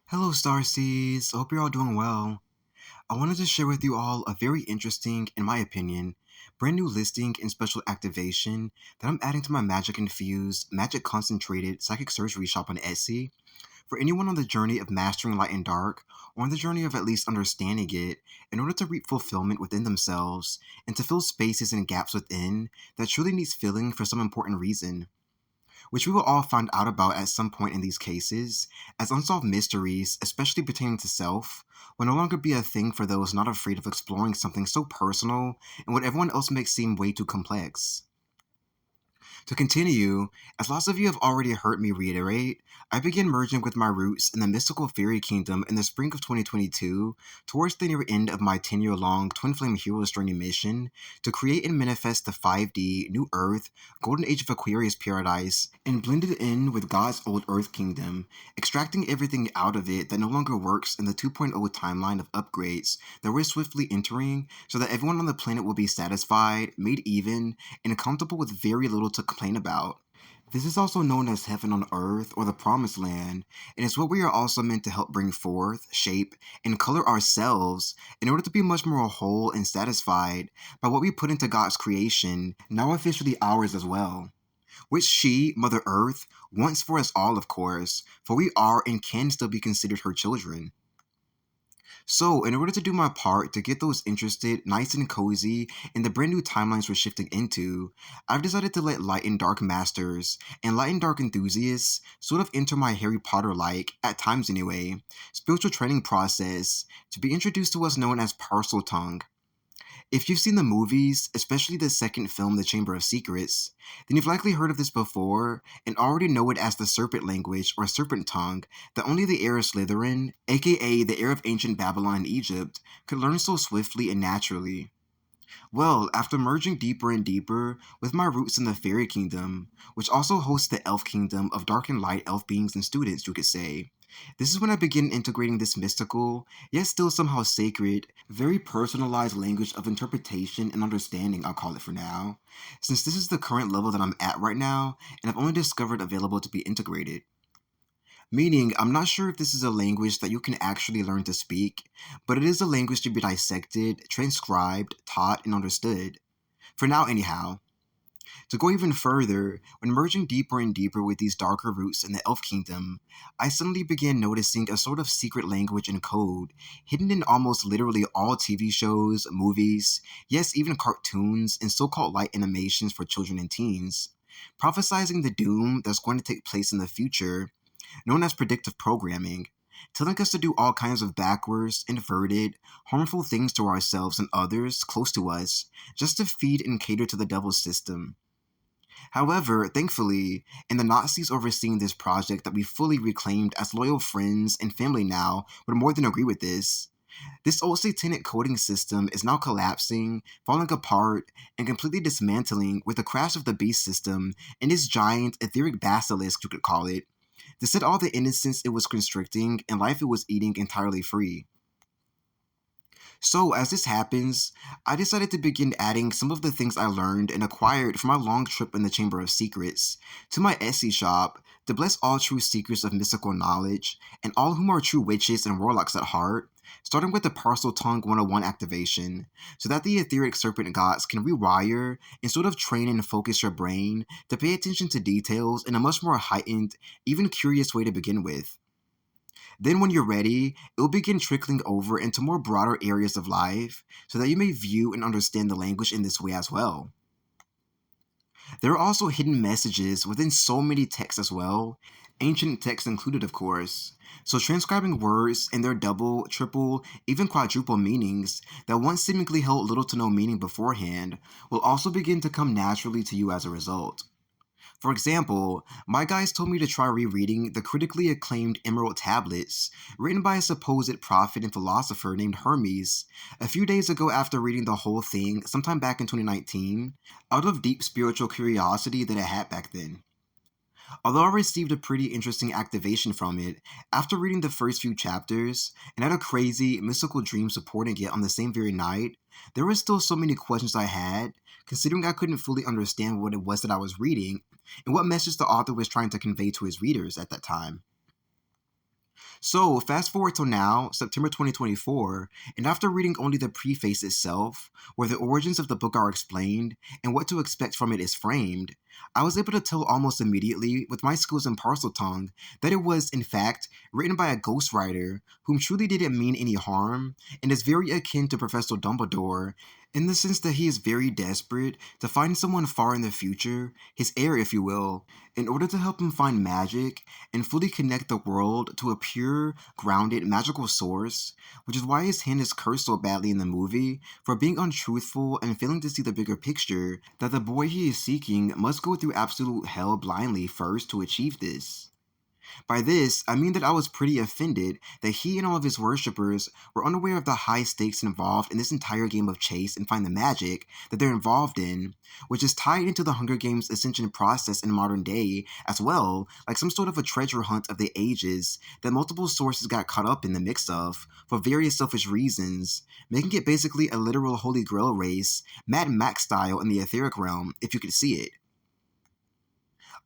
Hello, Starseeds. I hope you're all doing well. I wanted to share with you all a very interesting, in my opinion, brand new listing and special activation that I'm adding to my magic infused, magic concentrated psychic surgery shop on Etsy for anyone on the journey of mastering light and dark, or on the journey of at least understanding it, in order to reap fulfillment within themselves and to fill spaces and gaps within that truly needs filling for some important reason, which we will all find out about at some point in these cases, as unsolved mysteries, especially pertaining to self, will no longer be a thing for those not afraid of exploring something so personal and what everyone else makes seem way too complex. To continue, as lots of you have already heard me reiterate, I began merging with my roots in the mystical fairy kingdom in the spring of 2022, towards the near end of my 10-year-long Twin Flame Heroes Journey mission to create and manifest the 5D New Earth, Golden Age of Aquarius paradise, and blend it in with God's old Earth kingdom, extracting everything out of it that no longer works in the 2.0 timeline of upgrades that we're swiftly entering, so that everyone on the planet will be satisfied, made even, and comfortable with very little to complain about. This is also known as heaven on earth or the promised land, and it's what we are also meant to help bring forth, shape, and color ourselves in order to be much more whole and satisfied by what we put into God's creation, now officially ours as well. Which she, Mother Earth, wants for us all, of course, for we are and can still be considered her children. So, in order to do my part to get those interested nice and cozy in the brand new timelines we're shifting into, I've decided to let light and dark masters and light and dark enthusiasts sort of enter my Harry Potter like, at times anyway, spiritual training process to be introduced to what's known as Parseltongue. If you've seen the movies, especially the second film, The Chamber of Secrets, then you've likely heard of this before and already know it as the serpent language or serpent tongue that only the heir of Slytherin, aka the heir of ancient Babylon and Egypt, could learn so swiftly and naturally. Well, after merging deeper and deeper with my roots in the fairy kingdom, which also hosts the elf kingdom of dark and light elf beings and students, you could say, this is when I begin integrating this mystical, yet still somehow sacred, very personalized language of interpretation and understanding, I'll call it for now, since this is the current level that I'm at right now, and I've only discovered available to be integrated. Meaning, I'm not sure if this is a language that you can actually learn to speak, but it is a language to be dissected, transcribed, taught, and understood. For now, anyhow. To go even further, when merging deeper and deeper with these darker roots in the Elf Kingdom, I suddenly began noticing a sort of secret language and code hidden in almost literally all TV shows, movies, yes, even cartoons and so called light animations for children and teens, prophesizing the doom that's going to take place in the future, known as predictive programming, telling us to do all kinds of backwards, inverted, harmful things to ourselves and others close to us just to feed and cater to the devil's system. However, thankfully, in the Nazis overseeing this project that we fully reclaimed as loyal friends and family now would more than agree with this old satanic coding system is now collapsing, falling apart, and completely dismantling with the crash of the beast system and its giant etheric basilisk, you could call it, to set all the innocence it was constricting and life it was eating entirely free. So, as this happens, I decided to begin adding some of the things I learned and acquired from my long trip in the Chamber of Secrets to my Etsy shop to bless all true seekers of mystical knowledge and all whom are true witches and warlocks at heart, starting with the Parseltongue 101 activation, so that the etheric serpent gods can rewire and sort of train and focus your brain to pay attention to details in a much more heightened, even curious way to begin with. Then, when you're ready, it will begin trickling over into more broader areas of life so that you may view and understand the language in this way as well. There are also hidden messages within so many texts as well, ancient texts included, of course. So, transcribing words and their double, triple, even quadruple meanings that once seemingly held little to no meaning beforehand will also begin to come naturally to you as a result. For example, my guys told me to try rereading the critically acclaimed Emerald Tablets, written by a supposed prophet and philosopher named Hermes, a few days ago after reading the whole thing sometime back in 2019, out of deep spiritual curiosity that I had back then. Although I received a pretty interesting activation from it after reading the first few chapters and had a crazy, mystical dream supporting it on the same very night, there were still so many questions I had, considering I couldn't fully understand what it was that I was reading and what message the author was trying to convey to his readers at that time. So, fast forward till now, September 2024, and after reading only the preface itself, where the origins of the book are explained and what to expect from it is framed, I was able to tell almost immediately with my skills in Parseltongue that it was, in fact, written by a ghostwriter whom truly didn't mean any harm and is very akin to Professor Dumbledore in the sense that he is very desperate to find someone far in the future, his heir, if you will, in order to help him find magic and fully connect the world to a pure, grounded, magical source, which is why his hand is cursed so badly in the movie for being untruthful and failing to see the bigger picture that the boy he is seeking must go through absolute hell blindly first to achieve this. By this, I mean that I was pretty offended that he and all of his worshippers were unaware of the high stakes involved in this entire game of chase and find the magic that they're involved in, which is tied into the Hunger Games Ascension process in modern day as well, like some sort of a treasure hunt of the ages that multiple sources got caught up in the mix of for various selfish reasons, making it basically a literal Holy Grail race, Mad Max style in the etheric realm, if you could see it.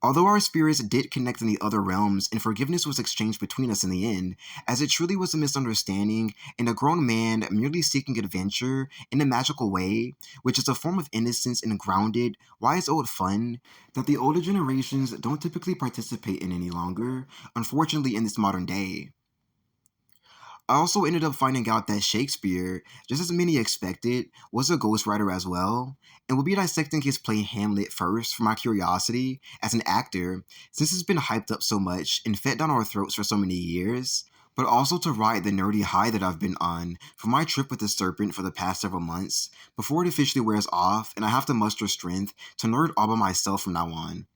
Although our spirits did connect in the other realms and forgiveness was exchanged between us in the end, as it truly was a misunderstanding and a grown man merely seeking adventure in a magical way, which is a form of innocence and grounded, wise old fun that the older generations don't typically participate in any longer, unfortunately in this modern day. I also ended up finding out that Shakespeare, just as many expected, was a ghostwriter as well, and we'll be dissecting his play Hamlet first for my curiosity as an actor, since it's been hyped up so much and fed down our throats for so many years, but also to ride the nerdy high that I've been on for my trip with the serpent for the past several months, before it officially wears off and I have to muster strength to nerd all by myself from now on.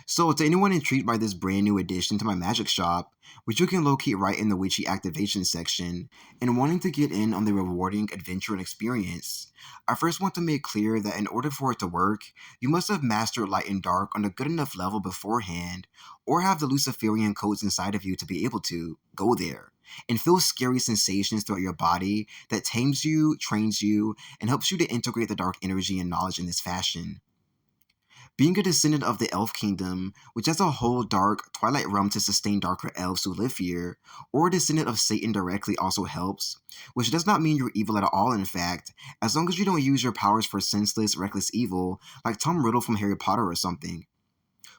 So, to anyone intrigued by this brand new addition to my magic shop, which you can locate right in the witchy activation section, and wanting to get in on the rewarding adventure and experience, I first want to make clear that in order for it to work, you must have mastered light and dark on a good enough level beforehand, or have the Luciferian codes inside of you to be able to go there and feel scary sensations throughout your body that tames you, trains you, and helps you to integrate the dark energy and knowledge in this fashion. Being a descendant of the elf kingdom, which has a whole dark twilight realm to sustain darker elves who live here, or a descendant of Satan directly also helps, which does not mean you're evil at all in fact, as long as you don't use your powers for senseless, reckless evil, like Tom Riddle from Harry Potter or something.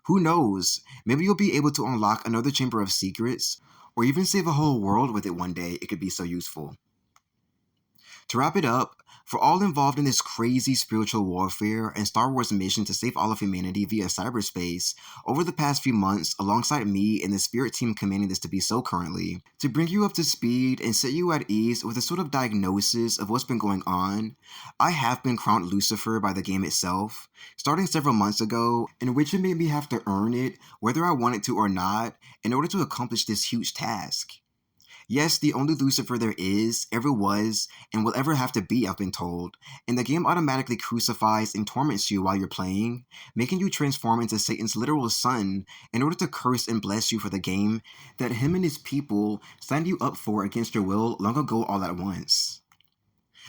Who knows, maybe you'll be able to unlock another chamber of secrets, or even save a whole world with it one day, it could be so useful. To wrap it up, for all involved in this crazy spiritual warfare and Star Wars mission to save all of humanity via cyberspace over the past few months, alongside me and the spirit team commanding this to be so currently, to bring you up to speed and set you at ease with a sort of diagnosis of what's been going on, I have been crowned Lucifer by the game itself, starting several months ago, in which it made me have to earn it, whether I wanted to or not, in order to accomplish this huge task. Yes, the only Lucifer there is, ever was, and will ever have to be, I've been told, and the game automatically crucifies and torments you while you're playing, making you transform into Satan's literal son in order to curse and bless you for the game that him and his people signed you up for against your will long ago all at once.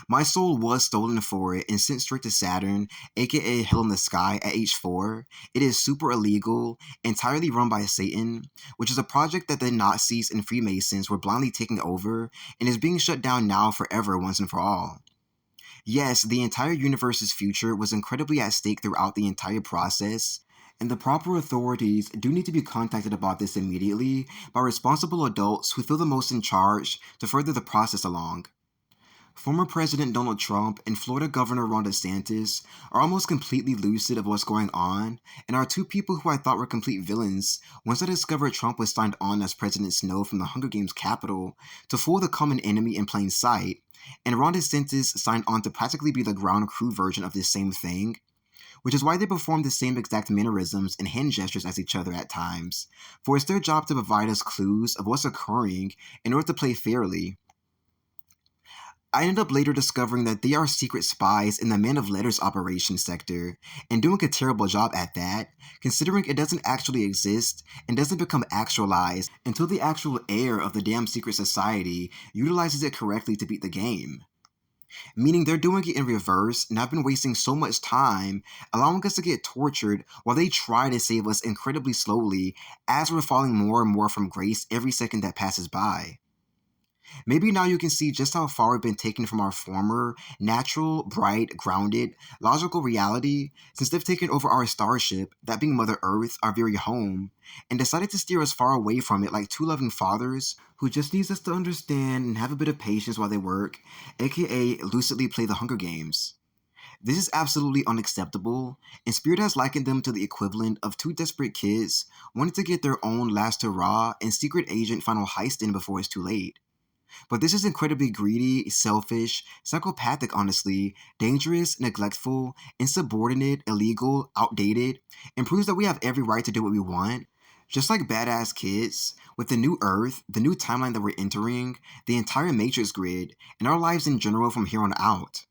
My soul was stolen for it and sent straight to Saturn, aka Hell in the Sky, at age 4. It is super illegal, entirely run by Satan, which is a project that the Nazis and Freemasons were blindly taking over and is being shut down now forever once and for all. Yes, the entire universe's future was incredibly at stake throughout the entire process, and the proper authorities do need to be contacted about this immediately by responsible adults who feel the most in charge to further the process along. Former President Donald Trump and Florida Governor Ron DeSantis are almost completely lucid of what's going on, and are two people who I thought were complete villains once I discovered Trump was signed on as President Snow from the Hunger Games capital to fool the common enemy in plain sight, and Ron DeSantis signed on to practically be the ground crew version of this same thing, which is why they perform the same exact mannerisms and hand gestures as each other at times, for it's their job to provide us clues of what's occurring in order to play fairly. I ended up later discovering that they are secret spies in the Man of Letters operations sector, and doing a terrible job at that, considering it doesn't actually exist and doesn't become actualized until the actual heir of the damn secret society utilizes it correctly to beat the game. meaning they're doing it in reverse and have been wasting so much time, allowing us to get tortured while they try to save us incredibly slowly as we're falling more and more from grace every second that passes by. Maybe now you can see just how far we've been taken from our former, natural, bright, grounded, logical reality since they've taken over our starship, that being Mother Earth, our very home, and decided to steer us far away from it like two loving fathers who just needs us to understand and have a bit of patience while they work, aka lucidly play the Hunger Games. This is absolutely unacceptable, and Spirit has likened them to the equivalent of two desperate kids wanting to get their own last hurrah and secret agent final heist in before it's too late. But this is incredibly greedy, selfish, psychopathic, honestly, dangerous, neglectful, insubordinate, illegal, outdated, and proves that we have every right to do what we want. Just like badass kids, with the new Earth, the new timeline that we're entering, the entire Matrix grid, and our lives in general from here on out.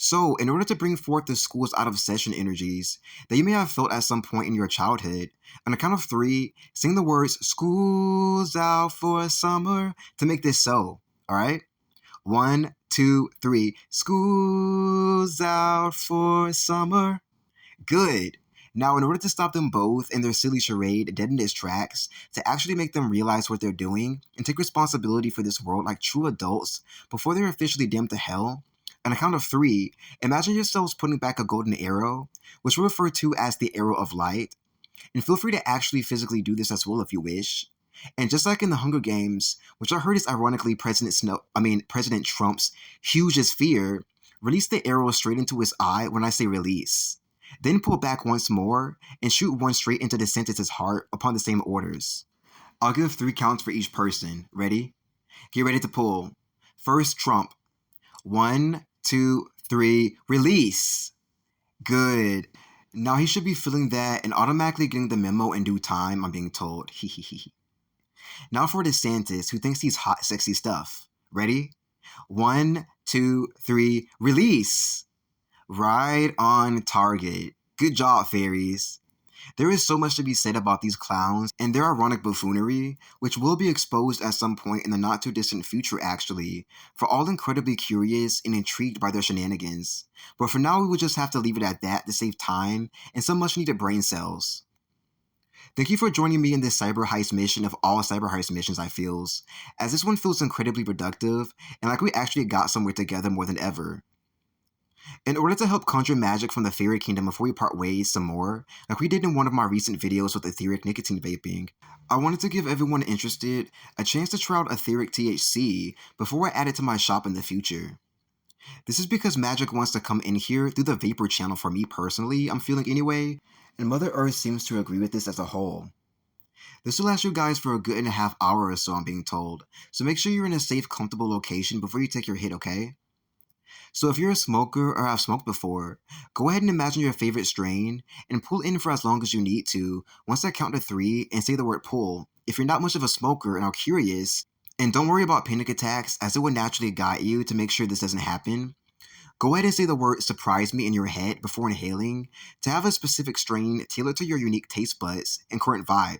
So, in order to bring forth the schools out of Ascension Energies that you may have felt at some point in your childhood, on a count of three, sing the words "School's out for summer" to make this so. Alright? 1, 2, 3. School's out for summer. Good. Now, in order to stop them both in their silly charade dead in its tracks, to actually make them realize what they're doing and take responsibility for this world like true adults before they're officially damned to hell, on a count of three, imagine yourselves putting back a golden arrow, which we refer to as the arrow of light, and feel free to actually physically do this as well if you wish. And just like in the Hunger Games, which I heard is ironically President Trump's hugest fear, release the arrow straight into his eye when I say release. Then pull back once more and shoot one straight into the Sentinel's heart upon the same orders. I'll give 3 counts for each person. Ready? Get ready to pull. First, Trump. 1, 2, 3, release. Good. Now he should be feeling that and automatically getting the memo in due time, I'm being told. Now for DeSantis, who thinks he's hot, sexy stuff. Ready? 1, 2, 3, release. Right on target. Good job, fairies. There is so much to be said about these clowns and their ironic buffoonery, which will be exposed at some point in the not-too-distant future actually, for all incredibly curious and intrigued by their shenanigans. But for now we will just have to leave it at that to save time and some much-needed brain cells. Thank you for joining me in this cyber heist mission of all cyber heist missions I feels, as this one feels incredibly productive and like we actually got somewhere together more than ever. In order to help conjure magic from the fairy kingdom before we part ways some more, like we did in one of my recent videos with etheric nicotine vaping, I wanted to give everyone interested a chance to try out etheric THC before I add it to my shop in the future. This is because magic wants to come in here through the vapor channel for me personally, I'm feeling anyway, and Mother Earth seems to agree with this as a whole. This will last you guys for a good and a half hour or so, I'm being told, so make sure you're in a safe, comfortable location before you take your hit, okay? So if you're a smoker or have smoked before, go ahead and imagine your favorite strain and pull in for as long as you need to once I count to 3 and say the word pull. If you're not much of a smoker and are curious, and don't worry about panic attacks as it will naturally guide you to make sure this doesn't happen, go ahead and say the word surprise me in your head before inhaling to have a specific strain tailored to your unique taste buds and current vibe.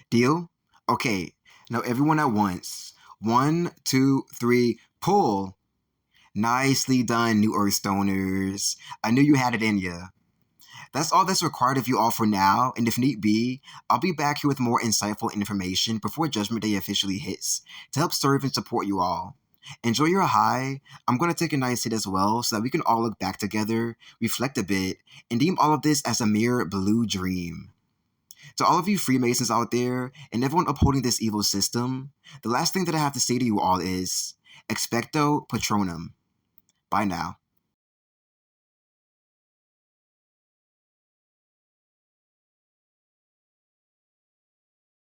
Deal? Okay, now everyone at once. 1, 2, 3, pull. Nicely done, New Earth Stoners. I knew you had it in ya. That's all that's required of you all for now, and if need be, I'll be back here with more insightful information before Judgment Day officially hits to help serve and support you all. Enjoy your high. I'm going to take a nice hit as well so that we can all look back together, reflect a bit, and deem all of this as a mere blue dream. To all of you Freemasons out there and everyone upholding this evil system, the last thing that I have to say to you all is Expecto Patronum. Bye now.